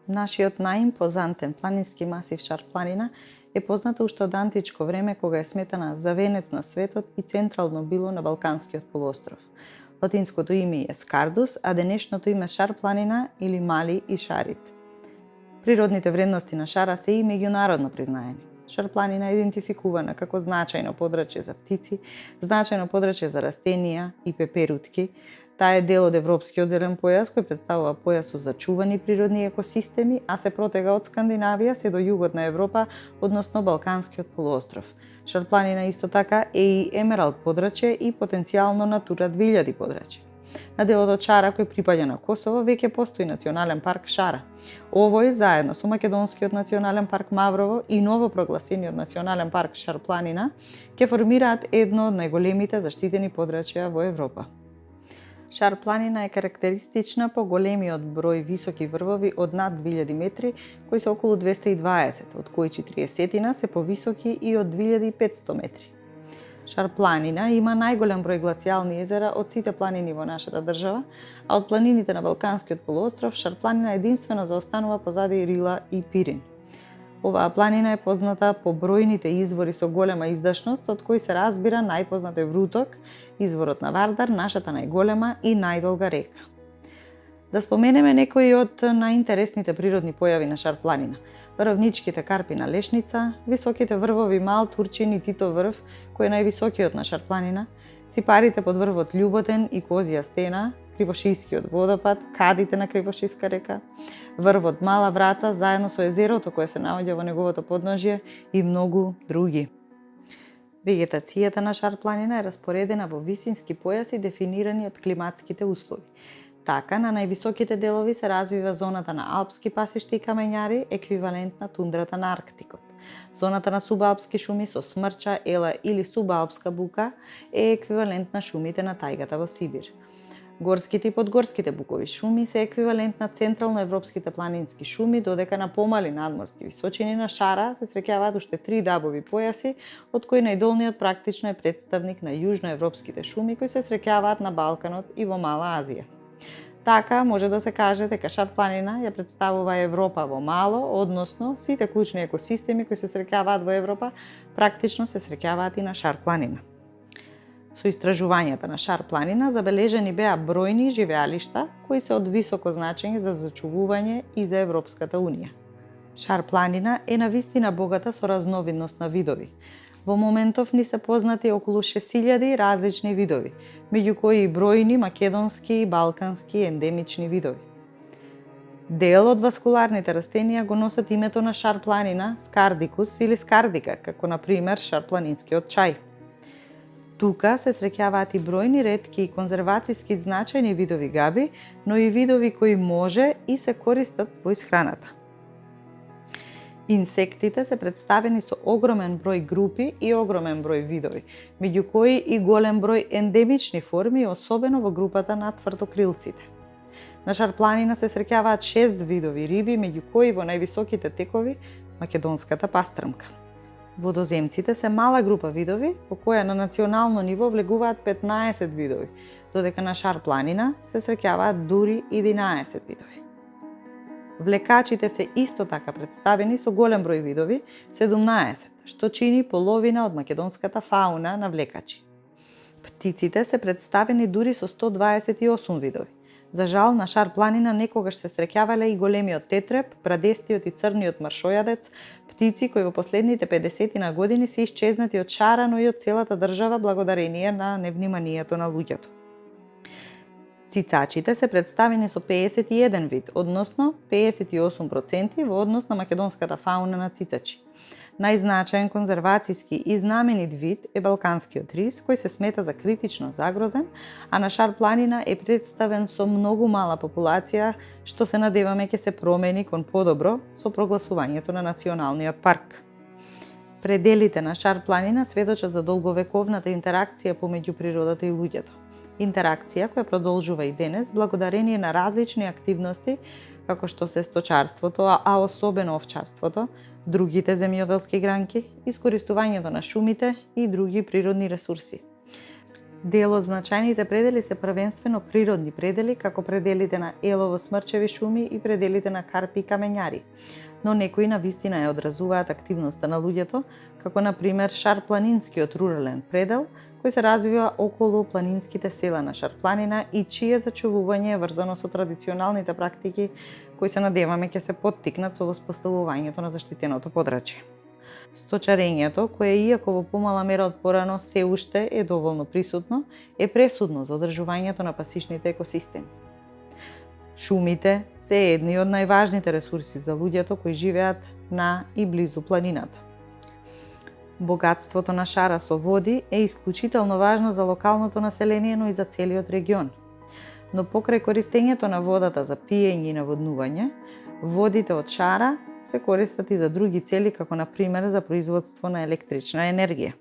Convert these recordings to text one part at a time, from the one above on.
Нашиот најимпозантен планински масив Шар планина е позната уште од античко време кога е сметана за венец на светот и централно било на Балканскиот полуостров. Латинското име е Скардус, а денешното име Шар планина или Мали и Шарит. Природните вредности на Шара се и меѓународно признаени. Шар планина е идентификувана како значајно подрачје за птици, значајно подрачје за растенија и пеперутки. Таа е дел од Европскиот зелен појас, кој представува појас со зачувани природни екосистеми, а се протега од Скандинавија се до југот на Европа, односно Балканскиот полуостров. Шар планина исто така е и емералд подрачје и потенцијално Натура 2000 подрачје. На делот од Шара, кој припаѓа на Косово, веќе постои национален парк Шара. Овој, заедно со Македонскиот национален парк Маврово и ново прогласениот национален парк Шар планина, ќе формираат едно од најголемите заштитени подрачја во Европа. Шар планина е карактеристична по големиот број високи врвови од над 2000 метри, кои се околу 220, од кои 40 се повисоки и од 2500 метри. Шар планина има најголем број глацијални езера од сите планини во нашата држава, а од планините на Балканскиот полуостров, Шар планина единствено заостанува позади Рила и Пирин. Оваа планина е позната по бројните извори со голема издашност, од кои се разбира најпознат е Вруток, изворот на Вардар, нашата најголема и најдолга река. Да споменеме некои од најинтересните природни појави на Шар планина. Врвничките карпи на Лешница, високите врвови Мал, Турчин и Тито врв, кој е највисокиот на Шар планина, ципарите под врвот Љуботен и Козија стена, Кривошијскиот водопад, кадите на Кривошијска река, врвот Мала Враца заедно со езерото кое се наоѓа во неговото подножје и многу други. Вегетацијата на Шар планина е распоредена во висински појаси дефинирани од климатските услови. Така, на највисоките делови се развива зоната на алпски пасишти и камењари, еквивалент на тундрата на Арктикот. Зоната на субалпски шуми со смрча, ела или субалпска бука е еквивалент на шумите на тајгата во Сибир. Горските и подгорските букови шуми се еквивалент на централно-европските планински шуми, додека на помали надморски височини на Шара се среќаваат уште 3 дабови појаси, од кои најдолниот практично е представник на јужноевропските шуми кои се среќаваат на Балканот и во Мала Азија. Така, може да се каже дека Шар планина ја представува Европа во мало, односно сите клучни екосистеми кои се среќаваат во Европа практично се среќаваат и на Шар планина. Со истражувањата на Шар планина забележени беа бројни живеалишта кои се од високо значење за зачувување и за Европската Унија. Шар планина е навистина богата со разновидност на видови. Во моментов ни се познати околу 6000 различни видови, меѓу кои и бројни македонски и балкански ендемични видови. Дел од васкуларните растенија го носат името на Шар планина, скардикус или скардика, како на пример шарпланинскиот чај. Тука се среќаваат и бројни ретки и конзервацијски значајни видови габи, но и видови кои може и се користат во исхраната. Инсектите се представени со огромен број групи и огромен број видови, меѓу кои и голем број ендемични форми, особено во групата на тврдокрилците. На Шар планина се среќаваат 6 видови риби, меѓу кои во највисоките текови македонската пастрмка. Водоземците се мала група видови, по која на национално ниво влегуваат 15 видови, додека на Шар планина се среќаваат дури 11 видови. Влекачите се исто така представени со голем број видови, 17, што чини половина од македонската фауна на влекачи. Птиците се представени дури со 128 видови. За жал, на Шар планина некогаш се среќавале и големиот тетреп, брадестиот и црниот маршојадец, птици кои во последните 50 години се исчезнати од Шара, но и од целата држава благодарение на невниманието на луѓето. Цицачите се представени со 51 вид, односно 58% во однос на македонската фауна на цицачи. Најзначаен конзервацијски и знаменит вид е балканскиот рис, кој се смета за критично загрозен, а на Шар планина е представен со многу мала популација, што се надеваме ќе се промени кон подобро со прогласувањето на националниот парк. Пределите на Шар планина сведочат за долговековната интеракција помеѓу природата и луѓето. Интеракција која продолжува и денес благодарение на различни активности, како што се сточарството, а особено овчарството, другите земјоделски гранки, искористувањето на шумите и други природни ресурси. Дел од значајните предели се првенствено природни предели, како пределите на елово-смрчеви шуми и пределите на карпи и камењари, но некои навистина ја одразуваат активноста на луѓето, како на пример Шарпланинскиот рурален предел, кој се развива околу планинските села на Шарпланина и чие зачувување е врзано со традиционалните практики кои се надеваме ќе се поттикнат со воспоставувањето на заштитеното подрачје. Сточарењето, кое иако во помала мера од порано се уште е доволно присутно, е пресудно за одржувањето на пасишните екосистеми. Шумите се едни од најважните ресурси за луѓето кои живеат на и близу планината. Богатството на шара со води е исклучително важно за локалното население, но и за целиот регион. Но покрај користењето на водата за пиење и наводнување, водите од шара се користат и за други цели, како на пример за производство на електрична енергија.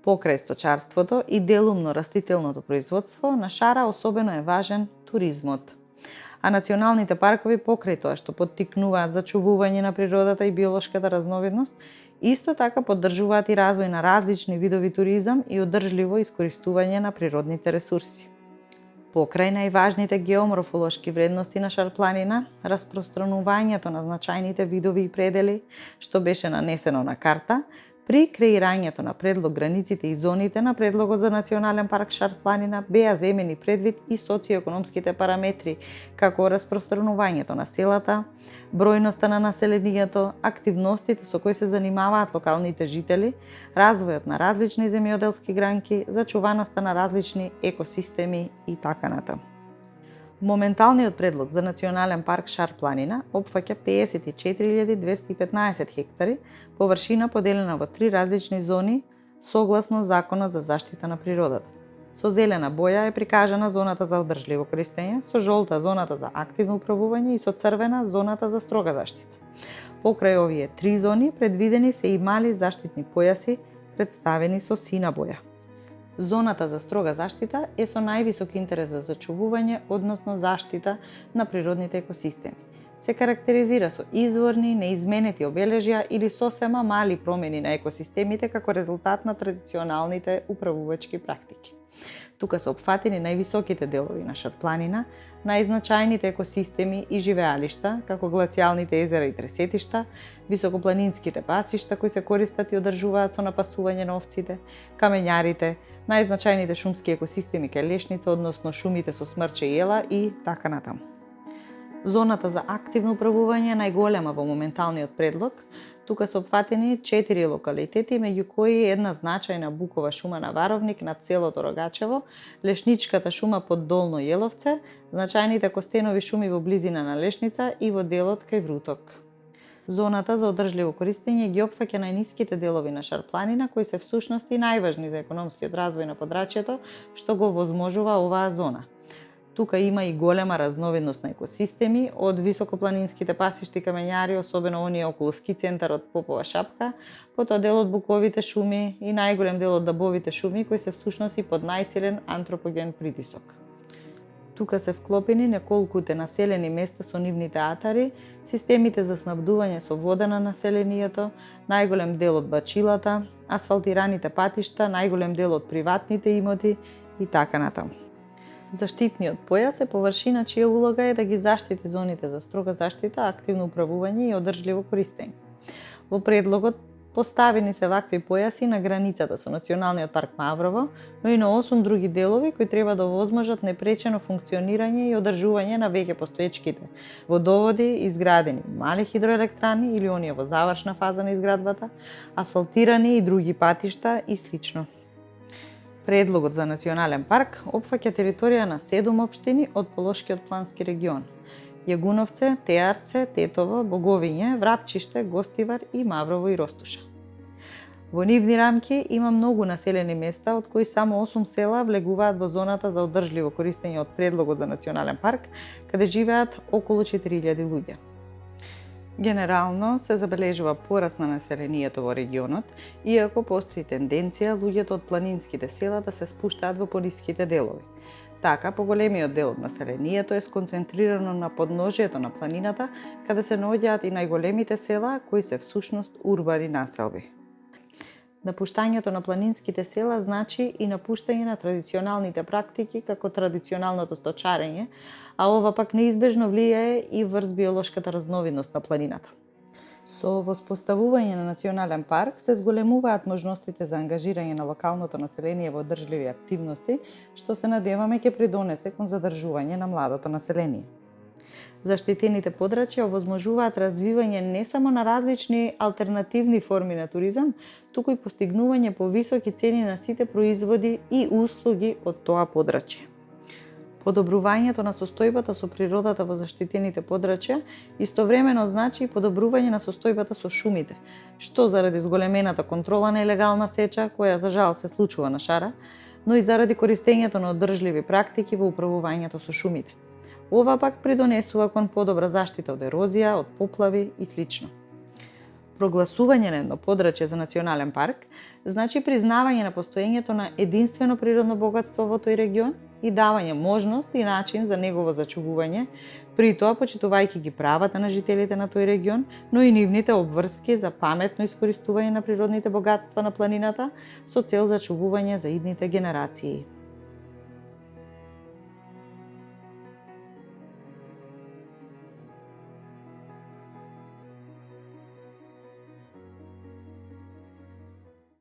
Покрај сточарството и делумно растителното производство, на шара особено е важен туризмот. А националните паркови, покрај тоа што поттикнуваат зачувување на природата и биолошката разновидност, исто така поддржуваат и развој на различни видови туризам и одржливо искористување на природните ресурси. Покрај најважните геоморфолошки вредности на Шарпланина, распространувањето на значајните видови и предели, што беше нанесено на карта, при креирањето на предлог границите и зоните на предлогот за Национален парк Шарпланина беа земени предвид и социоекономските параметри, како распространувањето на селата, бројноста на населението, активностите со кои се занимаваат локалните жители, развојот на различни земјоделски гранки, зачуваноста на различни екосистеми и така натаму. Моменталниот предлог за Национален парк Шарпланина опфаќа 54.215 хектари, површина поделена во 3 различни зони согласно Законот за заштита на природата. Со зелена боја е прикажана зоната за одржливо користење, со жолта зоната за активно управување и со црвена зоната за строга заштита. Покрај овие 3 зони предвидени се и мали заштитни појаси представени со сина боја. Зоната за строга заштита е со највисок интерес за зачувување, односно заштита на природните екосистеми. Се карактеризира со изворни, неизменети обележја или сосема мали промени на екосистемите како резултат на традиционалните управувачки практики. Тука се опфатени највисоките делови на Шарпланина, најзначајните екосистеми и живеалишта, како глацијалните езера и тресетишта, високопланинските пасишта кои се користат и одржуваат со напасување на овците, камењарите, најзначајните шумски екосистеми кај лешница, односно шумите со смрче и ела и така натаму. Зоната за активно управување е најголема во моменталниот предлог. Тука се опфатени 4 локалитети, меѓу кои една значајна букова шума на Варовник над селото Рогачево, лешничката шума под Долно Јеловце, значајните костенови шуми во близина на Лешница и во делот кај Вруток. Зоната за одржливо користење ги опфаќа најниските делови на Шарпланина, кои се всушност и најважни за економскиот развој на подрачјето, што го возможува оваа зона. Тука има и голема разновидност на екосистеми, од високопланинските пасишти камењари, особено оние околу ски центарот Попова шапка, потоа дел од буковите шуми и најголем дел од дабовите шуми, кои се всушност и под најсилен антропоген притисок. Тука се вклопени неколкуте населени места со нивните атари, системите за снабдување со вода на населението, најголем дел од бачилата, асфалтираните патишта, најголем дел од приватните имоти и така натаму. Заштитниот појас е површина чија улога е да ги заштити зоните за строга заштита, активно управување и одржливо користење. Во предлогот поставени се вакви појаси на границата со Националниот парк Маврово, но и на 8 други делови кои треба да овозможат непречено функционирање и одржување на веќе постоечките водоводи, изградени мали хидроелектрани или оние во завршна фаза на изградбата, асфалтирани и други патишта и слично. Предлогот за Национален парк опфаќа територија на 7 општини од Полошкиот плански регион: Јагуновце, Теарце, Тетово, Боговиње, Врапчиште, Гостивар и Маврово и Ростуша. Во нивни рамки има многу населени места, од кои само 8 села влегуваат во зоната за одржливо користење од предлогот за Национален парк, каде живеат околу 4000 луѓе. Генерално се забележува пораст на населението во регионот, иако постои тенденција луѓето од планинските села да се спуштаат во пониските делови. Така, поголемиот дел од населението е сконцентрирано на подножието на планината, каде се наоѓаат и најголемите села, кои се всушност урбани населби. Напуштањето на планинските села значи и напуштање на традиционалните практики како традиционалното сточарење, а ова пак неизбежно влијае и врз биолошката разновидност на планината. Со воспоставување на национален парк се зголемуваат можностите за ангажирање на локалното население во одржливи активности, што се надеваме ќе придонесе кон задржување на младото население. Заштитените подрачја овозможуваат развивање не само на различни алтернативни форми на туризам, туку и постигнување повисоки цени на сите производи и услуги од тоа подрачје. Подобрувањето на состојбата со природата во заштитените подрачја истовремено значи и подобрување на состојбата со шумите, што заради зголемената контрола на илегална сеча, која за жал се случува на шара, но и заради користењето на одржливи практики во управувањето со шумите. Ова пак придонесува кон подобра заштита од ерозија, од поплави и слично. Прогласување на едно подрачје за национален парк значи признавање на постоењето на единствено природно богатство во тој регион и давање можност и начин за негово зачувување, при тоа почитувајќи ги правата на жителите на тој регион, но и нивните обврски за паметно искористување на природните богатства на планината со цел зачувување за идните генерации.